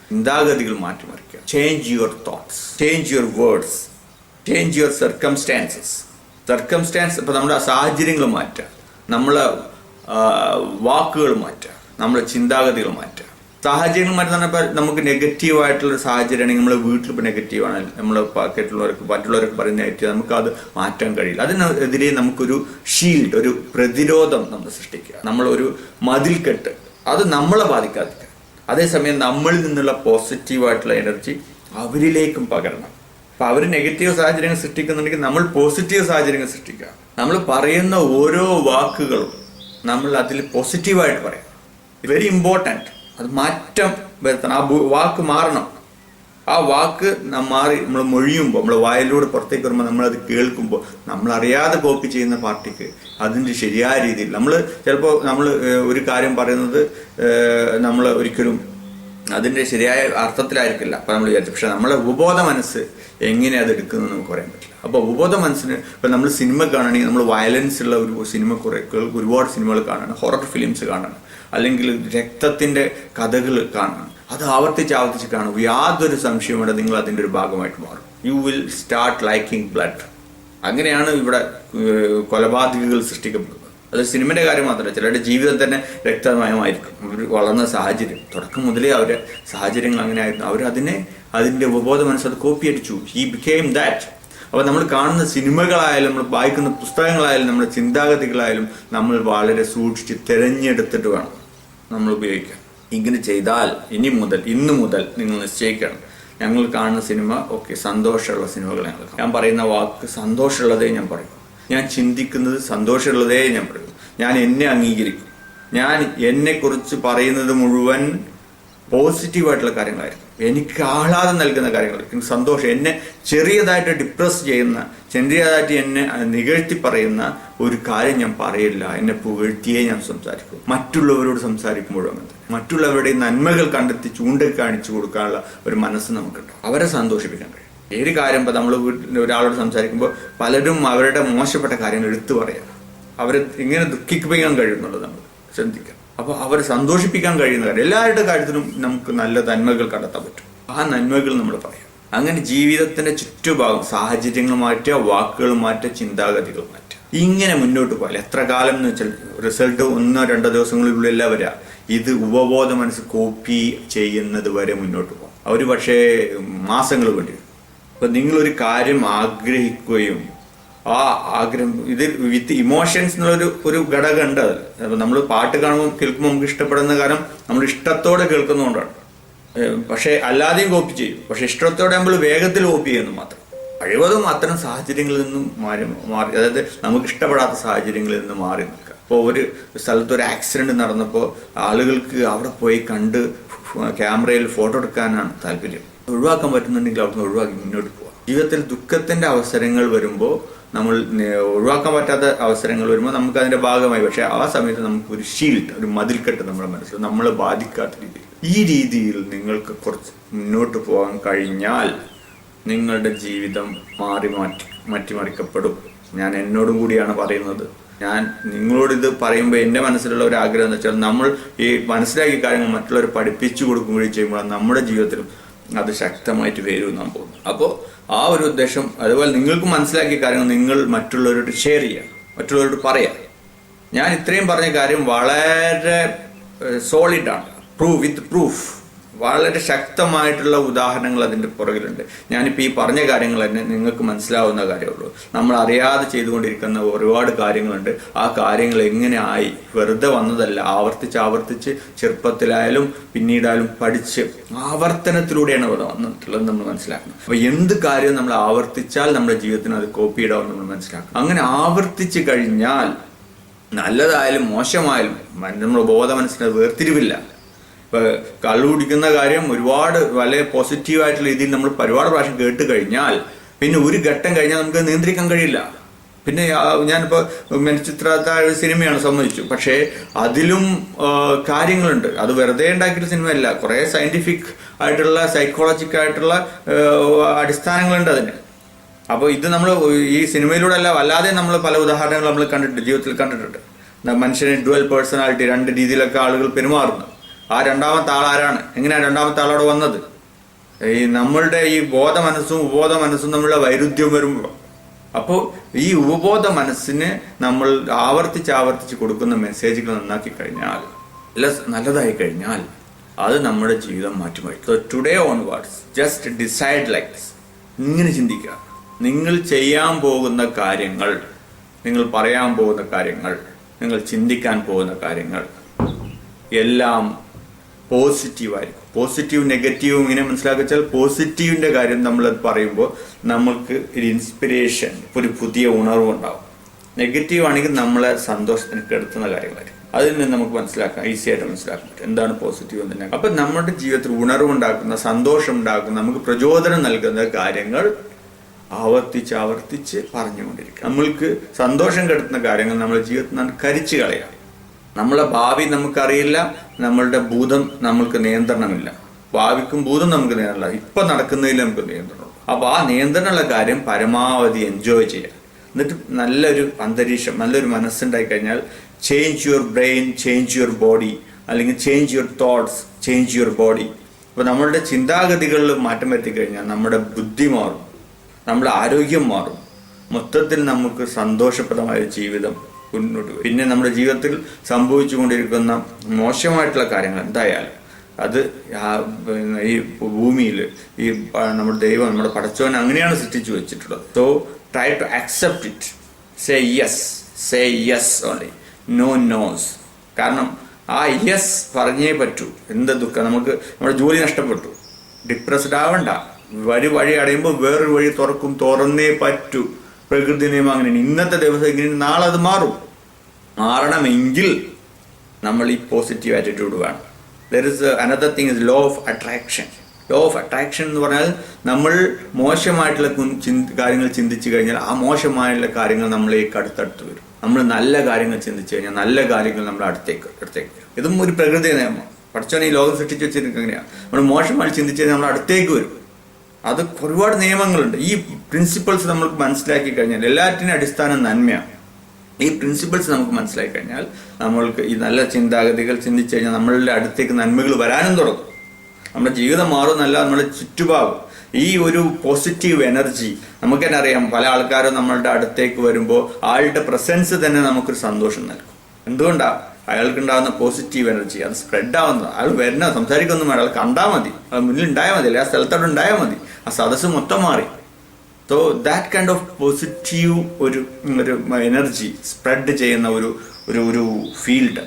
ചിന്താഗതികൾ മാറ്റിമറിക്കുക. Change your thoughts, change your words, change your circumstances. ഇപ്പൊ നമ്മുടെ സാഹചര്യങ്ങൾ മാറ്റുക, നമ്മളെ വാക്കുകൾ മാറ്റുക, നമ്മളെ ചിന്താഗതികൾ മാറ്റുക. സാഹചര്യങ്ങൾ മാറ്റുന്ന നമുക്ക് നെഗറ്റീവായിട്ടുള്ള സാഹചര്യമാണെങ്കിൽ നമ്മളെ വീട്ടിൽ ഇപ്പോൾ നെഗറ്റീവാണ്, നമ്മൾ മറ്റുള്ളവർക്ക് പറയുന്ന നെഗറ്റീവ്, നമുക്ക് അത് മാറ്റാൻ കഴിയില്ല. അതിനെതിരെ നമുക്കൊരു ഷീൽഡ്, ഒരു പ്രതിരോധം നമ്മൾ സൃഷ്ടിക്കുക, നമ്മളൊരു മതിൽക്കെട്ട്, അത് നമ്മളെ ബാധിക്കാതിരിക്കുക. അതേസമയം നമ്മളിൽ നിന്നുള്ള പോസിറ്റീവായിട്ടുള്ള എനർജി അവരിലേക്കും പകരണം. അപ്പൊ അവർ നെഗറ്റീവ് സാഹചര്യങ്ങൾ സൃഷ്ടിക്കുന്നുണ്ടെങ്കിൽ നമ്മൾ പോസിറ്റീവ് സാഹചര്യങ്ങൾ സൃഷ്ടിക്കുക. നമ്മൾ പറയുന്ന ഓരോ വാക്കുകളും നമ്മൾ അതിൽ പോസിറ്റീവായിട്ട് പറയാം. Very important. അത് മാറ്റം വരുത്തണം, ആ വാക്ക് മാറണം. ആ വാക്ക് മാറി നമ്മൾ മൊഴിയുമ്പോൾ, നമ്മൾ വായിലൂടെ പുറത്തേക്ക് വരുമ്പോൾ, നമ്മളത് കേൾക്കുമ്പോൾ, നമ്മളറിയാതെ കോപ്പി ചെയ്യുന്ന പാർട്ടിക്ക് അതിൻ്റെ ശരിയായ രീതിയിൽ ചിലപ്പോൾ നമ്മൾ ഒരു കാര്യം പറയുന്നത് നമ്മൾ ഒരിക്കലും അതിൻ്റെ ശരിയായ അർത്ഥത്തിലായിരിക്കില്ല അപ്പം നമ്മൾ വിചാരിച്ചു. പക്ഷെ നമ്മളെ ഉപബോധ മനസ്സ് എങ്ങനെ അത് എടുക്കുന്നത് നമുക്ക് പറയാൻ പറ്റില്ല. അപ്പോൾ ഉപബോധ മനസ്സിന് ഇപ്പം നമ്മൾ സിനിമ കാണണമെങ്കിൽ നമ്മൾ വയലൻസ് ഉള്ള ഒരു സിനിമ ഒരുപാട് സിനിമകൾ കാണണം, ഹൊറർ ഫിലിംസ് കാണണം, അല്ലെങ്കിൽ രക്തത്തിൻ്റെ കഥകൾ കാണണം. അത് ആവർത്തിച്ച് കാണും. യാതൊരു സംശയവും നിങ്ങൾ അതിൻ്റെ ഒരു ഭാഗമായിട്ട് മാറും. You will start liking blood. അങ്ങനെയാണ് ഇവിടെ കൊലപാതകികൾ സൃഷ്ടിക്കപ്പെടുന്നത്. അത് സിനിമയുടെ കാര്യം മാത്രമല്ല, ചിലരുടെ ജീവിതം തന്നെ രക്തമയമായിരിക്കും. അവർ വളർന്ന സാഹചര്യം, തുടക്കം മുതലേ അവരുടെ സാഹചര്യങ്ങൾ അങ്ങനെ ആയിരുന്നു. അതിൻ്റെ ഉപബോധ മനസ്സത് കോപ്പി അടിച്ചു. He became that. അപ്പോൾ നമ്മൾ കാണുന്ന സിനിമകളായാലും നമ്മൾ വായിക്കുന്ന പുസ്തകങ്ങളായാലും നമ്മുടെ ചിന്താഗതികളായാലും നമ്മൾ വളരെ സൂക്ഷിച്ച് തിരഞ്ഞെടുത്തിട്ട് വേണം നമ്മൾ ഉപയോഗിക്കാൻ. ഇങ്ങനെ ചെയ്താൽ ഇന്ന് മുതൽ നിങ്ങൾ നിശ്ചയിക്കണം, ഞങ്ങൾ കാണുന്ന സിനിമ സന്തോഷമുള്ള സിനിമകൾ. ഞാൻ പറയുന്ന വാക്ക് സന്തോഷമുള്ളതേ ഞാൻ പറയും. ഞാൻ ചിന്തിക്കുന്നത് സന്തോഷമുള്ളതേ ഞാൻ പറയും. ഞാൻ എന്നെ അംഗീകരിക്കും. ഞാൻ എന്നെക്കുറിച്ച് പറയുന്നത് മുഴുവൻ പോസിറ്റീവായിട്ടുള്ള കാര്യങ്ങളായിരിക്കും. എനിക്ക് ആഹ്ലാദം നൽകുന്ന കാര്യങ്ങളായിരിക്കും, സന്തോഷം. എന്നെ ചെറിയതായിട്ട് ഡിപ്രസ് ചെയ്യുന്ന, ചെറിയതായിട്ട് എന്നെ നികഴ്ത്തി പറയുന്ന ഒരു കാര്യം ഞാൻ പറയില്ല. എന്നെ പുകഴ്ത്തിയേ ഞാൻ സംസാരിക്കും. മറ്റുള്ളവരോട് സംസാരിക്കുമ്പോഴും അങ്ങനെ, മറ്റുള്ളവരുടെ നന്മകൾ കണ്ടെത്തി ചൂണ്ടിക്കാണിച്ചു കൊടുക്കാനുള്ള ഒരു മനസ്സ് നമുക്കുണ്ട്. അവരെ സന്തോഷിപ്പിക്കാൻ കഴിയും. ഏത് കാര്യം ഇപ്പോൾ നമ്മൾ വീട്ടിൽ ഒരാളോട് സംസാരിക്കുമ്പോൾ പലരും അവരുടെ മോശപ്പെട്ട കാര്യങ്ങൾ എടുത്തു പറയാം. അവരെ ഇങ്ങനെ ദുഃഖിപ്പിക്കാൻ കഴിയുന്നുള്ളത് നമ്മൾ ശ്രദ്ധിക്കാം. അപ്പോൾ അവരെ സന്തോഷിപ്പിക്കാൻ കഴിയുന്ന കാര്യം, എല്ലാവരുടെ കാര്യത്തിലും നമുക്ക് നല്ല നന്മകൾ കണ്ടെത്താൻ പറ്റും. ആ നന്മകൾ നമ്മൾ പറയാം. അങ്ങനെ ജീവിതത്തിന്റെ ചുറ്റുഭാഗം സാഹചര്യങ്ങൾ മാറ്റുക, വാക്കുകൾ മാറ്റുക, ചിന്താഗതികൾ മാറ്റുക. ഇങ്ങനെ മുന്നോട്ട് പോയാൽ എത്ര കാലം എന്ന് വെച്ചാൽ റിസൾട്ട് 1-2 ദിവസങ്ങളിലുള്ളിൽ വരിക. ഇത് ഉപബോധ മനസ്സ് കോപ്പി ചെയ്യുന്നത് വരെ മുന്നോട്ട് പോകും. അവർ പക്ഷേ മാസങ്ങൾ വേണ്ടി വരും. അപ്പൊ നിങ്ങളൊരു കാര്യം ആഗ്രഹിക്കുകയും ആ ആഗ്രഹം ഇതിൽ വിത്ത് ഇമോഷൻസ് എന്നുള്ളൊരു ഘടകം ഉണ്ട് അതിൽ. അപ്പൊ നമ്മൾ പാട്ട് കാണുമ്പോൾ കേൾക്കുമ്പോൾ നമുക്ക് ഇഷ്ടപ്പെടുന്ന കാര്യം നമ്മൾ ഇഷ്ടത്തോടെ കേൾക്കുന്നതുകൊണ്ടാണ്. പക്ഷെ അല്ലാതെയും കോപ്പി ചെയ്യും. പക്ഷെ ഇഷ്ടത്തോടെ നമ്മൾ വേഗത്തിൽ കോപ്പി ചെയ്യുന്നു മാത്രം. കഴിവതും അത്തരം സാഹചര്യങ്ങളിൽ നിന്നും മാറി, അതായത് നമുക്ക് ഇഷ്ടപ്പെടാത്ത സാഹചര്യങ്ങളിൽ നിന്ന് മാറി നിൽക്കുക. ഇപ്പോൾ ഒരു സ്ഥലത്ത് ഒരു ആക്സിഡന്റ് നടന്നപ്പോൾ ആളുകൾക്ക് അവിടെ പോയി കണ്ട് ക്യാമറയിൽ ഫോട്ടോ എടുക്കാനാണ് താല്പര്യം. ഒഴിവാക്കാൻ പറ്റുന്നുണ്ടെങ്കിൽ അവിടുന്ന് ഒഴിവാക്കി മുന്നോട്ട് പോകാം. ജീവിതത്തിൽ ദുഃഖത്തിന്റെ അവസരങ്ങൾ വരുമ്പോൾ, നമ്മൾ ഒഴിവാക്കാൻ പറ്റാത്ത അവസരങ്ങൾ വരുമ്പോൾ നമുക്ക് അതിന്റെ ഭാഗമായി, പക്ഷെ ആ സമയത്ത് നമുക്ക് ഒരു ഷീൽഡ്, ഒരു മതിൽക്കെട്ട് നമ്മുടെ മനസ്സിൽ നമ്മളെ ബാധിക്കാത്ത രീതിയിൽ, ഈ രീതിയിൽ നിങ്ങൾക്ക് കുറച്ച് മുന്നോട്ട് പോകാൻ കഴിഞ്ഞാൽ നിങ്ങളുടെ ജീവിതം മാറ്റിമറിക്കപ്പെടും. ഞാൻ എന്നോടും കൂടിയാണ് പറയുന്നത്. ഞാൻ നിങ്ങളോട് ഇത് പറയുമ്പോൾ എൻ്റെ മനസ്സിലുള്ള ഒരു ആഗ്രഹം എന്ന് വെച്ചാൽ, നമ്മൾ ഈ മനസ്സിലാക്കിയ കാര്യങ്ങൾ മറ്റുള്ളവർ പഠിപ്പിച്ചു കൊടുക്കുകയും ചെയ്യുമ്പോൾ നമ്മുടെ ജീവിതത്തിലും അത് ശക്തമായിട്ട് വരും നാം പോകുന്നു. അപ്പോൾ ആ ഒരു ഉദ്ദേശം, അതുപോലെ നിങ്ങൾക്ക് മനസ്സിലാക്കിയ കാര്യങ്ങൾ നിങ്ങൾ മറ്റുള്ളവരോട് ഷെയർ ചെയ്യുക, മറ്റുള്ളവരോട് പറയാം. ഞാൻ ഇത്രയും പറഞ്ഞ കാര്യം വളരെ സോളിഡാണ്, വിത്ത് പ്രൂഫ്. വളരെ ശക്തമായിട്ടുള്ള ഉദാഹരണങ്ങൾ അതിൻ്റെ പുറകിലുണ്ട്. ഞാനിപ്പോൾ ഈ പറഞ്ഞ കാര്യങ്ങൾ തന്നെ നിങ്ങൾക്ക് മനസ്സിലാവുന്ന കാര്യമുള്ളൂ. നമ്മൾ അറിയാതെ ചെയ്തുകൊണ്ടിരിക്കുന്ന ഒരുപാട് കാര്യങ്ങളുണ്ട്. ആ കാര്യങ്ങൾ എങ്ങനെ ആയി വെറുതെ വന്നതല്ല. ആവർത്തിച്ച് ചെറുപ്പത്തിലായാലും പിന്നീടായാലും പഠിച്ച് ആവർത്തനത്തിലൂടെയാണ് ഇവിടെ വന്നിട്ടുള്ളത് നമ്മൾ മനസ്സിലാക്കണം. അപ്പോൾ എന്ത് കാര്യം നമ്മൾ ആവർത്തിച്ചാൽ നമ്മുടെ ജീവിതത്തിന് അത് കോപ്പി ഇടാവും നമ്മൾ മനസ്സിലാക്കണം. അങ്ങനെ ആവർത്തിച്ച് കഴിഞ്ഞാൽ നല്ലതായാലും മോശമായാലും നമ്മുടെ ബോധ മനസ്സിന് വേർതിരിവില്ല. ഇപ്പോൾ കള്ളു കുടിക്കുന്ന കാര്യം ഒരുപാട് വളരെ പോസിറ്റീവായിട്ടുള്ള രീതിയിൽ നമ്മൾ ഒരുപാട് പ്രാവശ്യം കേട്ട് കഴിഞ്ഞാൽ പിന്നെ ഒരു ഘട്ടം കഴിഞ്ഞാൽ നമുക്ക് നിയന്ത്രിക്കാൻ കഴിയില്ല. പിന്നെ ഞാനിപ്പോൾ മെനച്ചിത്രത്ത സിനിമയാണ്, സമ്മതിച്ചു. പക്ഷേ അതിലും കാര്യങ്ങളുണ്ട്. അത് വെറുതെ ഉണ്ടാക്കിയ സിനിമയല്ല, കുറേ സയന്റിഫിക് ആയിട്ടുള്ള സൈക്കോളജിക്കൽ ആയിട്ടുള്ള അടിസ്ഥാനങ്ങളുണ്ട് അതിന്. അപ്പോൾ ഇത് നമ്മൾ ഈ സിനിമയിലൂടെ അല്ല, അല്ലാതെ നമ്മൾ പല ഉദാഹരണങ്ങൾ നമ്മൾ കണ്ടിട്ടുണ്ട്, ജീവിതത്തിൽ കണ്ടിട്ടുണ്ട്. മനുഷ്യന് ഡ്യുവൽ പേഴ്സണാലിറ്റി, 2 രീതിയിലൊക്കെ ആളുകൾ പെരുമാറുന്നു. ആ രണ്ടാമത്തെ ആളാരാണ്? എങ്ങനെയാണ് രണ്ടാമത്തെ ആളോട് വന്നത്? ഈ നമ്മളുടെ ഈ ബോധ മനസ്സും ഉപബോധ മനസ്സും തമ്മിലുള്ള വൈരുദ്ധ്യം വരുമ്പോൾ, അപ്പോൾ ഈ ഉപബോധ മനസ്സിന് നമ്മൾ ആവർത്തിച്ച് കൊടുക്കുന്ന മെസ്സേജുകൾ നന്നാക്കി കഴിഞ്ഞാൽ, നല്ലതായി കഴിഞ്ഞാൽ അത് നമ്മുടെ ജീവിതം മാറ്റിമറിക്കും. So today onwards just decide like this. ഇങ്ങനെ ചിന്തിക്കുക. നിങ്ങൾ ചെയ്യാൻ പോകുന്ന കാര്യങ്ങൾ, നിങ്ങൾ പറയാൻ പോകുന്ന കാര്യങ്ങൾ, നിങ്ങൾ ചിന്തിക്കാൻ പോകുന്ന കാര്യങ്ങൾ എല്ലാം പോസിറ്റീവായിരിക്കും. പോസിറ്റീവ് നെഗറ്റീവും ഇങ്ങനെ മനസ്സിലാക്കിച്ചാൽ, പോസിറ്റീവിൻ്റെ കാര്യം നമ്മൾ പറയുമ്പോൾ നമ്മൾക്ക് ഒരു ഇൻസ്പിരേഷൻ, ഒരു പുതിയ ഉണർവുണ്ടാവും. നെഗറ്റീവ് ആണെങ്കിൽ നമ്മളെ സന്തോഷത്തിന് കെടുത്തുന്ന കാര്യങ്ങളായിരിക്കും. അതിൽ നിന്ന് നമുക്ക് മനസ്സിലാക്കാം, ഈസി ആയിട്ട് മനസ്സിലാക്കാൻ പറ്റും എന്താണ് പോസിറ്റീവ് എന്ന് തന്നെ. അപ്പം നമ്മുടെ ജീവിതത്തിൽ ഉണർവുണ്ടാക്കുന്ന, സന്തോഷം ഉണ്ടാക്കുന്ന, നമുക്ക് പ്രചോദനം നൽകുന്ന കാര്യങ്ങൾ ആവർത്തിച്ച് പറഞ്ഞുകൊണ്ടിരിക്കുക. നമ്മൾക്ക് സന്തോഷം കെടുത്തുന്ന കാര്യങ്ങൾ നമ്മുടെ ജീവിതത്തിൽ നിന്ന് കരിച്ചു കളയാം. നമ്മളെ ഭാവി നമുക്കറിയില്ല, നമ്മളുടെ ഭൂതം നമ്മൾക്ക് നിയന്ത്രണമില്ല. ഭാവിക്കും ഭൂതം നമുക്ക് നിയന്ത്രണമില്ല, ഇപ്പം നടക്കുന്നതിൽ നമുക്ക് നിയന്ത്രണമുള്ളൂ. അപ്പോൾ ആ നിയന്ത്രണമുള്ള കാര്യം പരമാവധി എൻജോയ് ചെയ്യാം. എന്നിട്ട് നല്ലൊരു അന്തരീക്ഷം, നല്ലൊരു മനസ്സുണ്ടായി കഴിഞ്ഞാൽ change your brain, change your body, അല്ലെങ്കിൽ change your thoughts, change your body. അപ്പോൾ നമ്മളുടെ ചിന്താഗതികളിൽ മാറ്റം വരുത്തി കഴിഞ്ഞാൽ നമ്മുടെ ബുദ്ധി മാറും, നമ്മുടെ ആരോഗ്യം മാറും, മൊത്തത്തിൽ നമുക്ക് സന്തോഷപ്രദമായ ജീവിതം മുന്നോട്ട് വരും. പിന്നെ നമ്മുടെ ജീവിതത്തിൽ സംഭവിച്ചു കൊണ്ടിരിക്കുന്ന മോശമായിട്ടുള്ള കാര്യങ്ങൾ എന്തായാലും അത് ഈ ഭൂമിയിൽ ഈ നമ്മുടെ ദൈവം, നമ്മുടെ പടച്ചവൻ അങ്ങനെയാണ് സൃഷ്ടിച്ചു വെച്ചിട്ടുള്ളത്. So try to accept it, say yes only, no nos. കാരണം ആ യെസ് പറഞ്ഞേ പറ്റൂ. എന്ത് ദുഃഖം, നമുക്ക് നമ്മുടെ ജോലി നഷ്ടപ്പെട്ടു, ഡിപ്രസ്ഡ് ആവണ്ട. വഴി അടയുമ്പോൾ വേറൊരു വഴി തുറന്നേ പറ്റൂ. പ്രകൃതി നിയമം അങ്ങനെയാണ്. ഇന്നത്തെ ദിവസം ഇങ്ങനെ, നാളെ അത് മാറണമെങ്കിൽ നമ്മൾ ഈ പോസിറ്റീവ് ആറ്റിറ്റ്യൂഡ് വേണം. There is another thing is low of attraction. Law of attraction എന്ന് പറഞ്ഞാൽ നമ്മൾ മോശമായിട്ടുള്ള കാര്യങ്ങൾ ചിന്തിച്ചു കഴിഞ്ഞാൽ ആ മോശമായിട്ടുള്ള കാര്യങ്ങൾ നമ്മളേക്ക് അടുത്തടുത്ത് വരും. നമ്മൾ നല്ല കാര്യങ്ങൾ ചിന്തിച്ചു കഴിഞ്ഞാൽ നല്ല കാര്യങ്ങൾ നമ്മൾ അടുത്തേക്ക് വരും. ഇതും ഒരു പ്രകൃതി നിയമം. പഠിച്ചവനെ ഈ ലോകം സൃഷ്ടിച്ച് വെച്ചിരിക്കുന്നത് എങ്ങനെയാണ്? നമ്മൾ മോശമായി ചിന്തിച്ചു കഴിഞ്ഞാൽ നമ്മൾ അടുത്തേക്ക് വരും. അത് ഒരുപാട് നിയമങ്ങളുണ്ട്. ഈ പ്രിൻസിപ്പിൾസ് നമ്മൾക്ക് മനസ്സിലാക്കി കഴിഞ്ഞാൽ, എല്ലാറ്റിനും അടിസ്ഥാനം നന്മയാണ്. ഈ പ്രിൻസിപ്പിൾസ് നമുക്ക് മനസ്സിലാക്കി കഴിഞ്ഞാൽ നമ്മൾക്ക് ഈ നല്ല ചിന്താഗതികൾ ചിന്തിച്ചു കഴിഞ്ഞാൽ നമ്മളുടെ അടുത്തേക്ക് നന്മകൾ വരാനും തുടങ്ങും. നമ്മുടെ ജീവിതം മാറുന്നല്ല, നമ്മുടെ ചുറ്റുപാടും ഈ ഒരു പോസിറ്റീവ് എനർജി. നമുക്ക് തന്നെ അറിയാം, പല ആൾക്കാരും നമ്മളുടെ അടുത്തേക്ക് വരുമ്പോൾ ആളുടെ പ്രസൻസ് തന്നെ നമുക്കൊരു സന്തോഷം നൽകും. എന്തുകൊണ്ടാണ്? അയാൾക്കുണ്ടാകുന്ന പോസിറ്റീവ് എനർജി അത് സ്പ്രെഡ് ആവുന്നത്. അയാൾ വരുന്ന സംസാരിക്കൊന്നും വേണം, അയാൾ കണ്ടാൽ മതി, അത് മുന്നിൽ ഉണ്ടായാൽ മതി, അല്ലെങ്കിൽ ആ സ്ഥലത്തോട്ട് ഉണ്ടായാൽ മതി, ആ സദസ്സ് മൊത്തം മാറി. So that kind of positive ഒരു എനർജി സ്പ്രെഡ് ചെയ്യുന്ന ഒരു ഫീൽഡ്,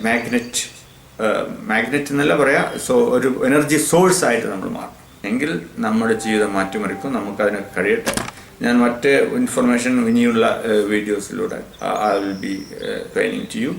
മാഗ്നറ്റ് എന്നല്ല പറയാ. സോ ഒരു എനർജി സോഴ്സ് ആയിട്ട് നമ്മൾ മാറും എങ്കിൽ നമ്മുടെ ജീവിതം മാറ്റിമറിക്കും. നമുക്കതിന് കഴിയട്ടെ. ഞാൻ മറ്റ് ഇൻഫർമേഷൻ ഇനിയുള്ള വീഡിയോസിലൂടെ I will be training to U.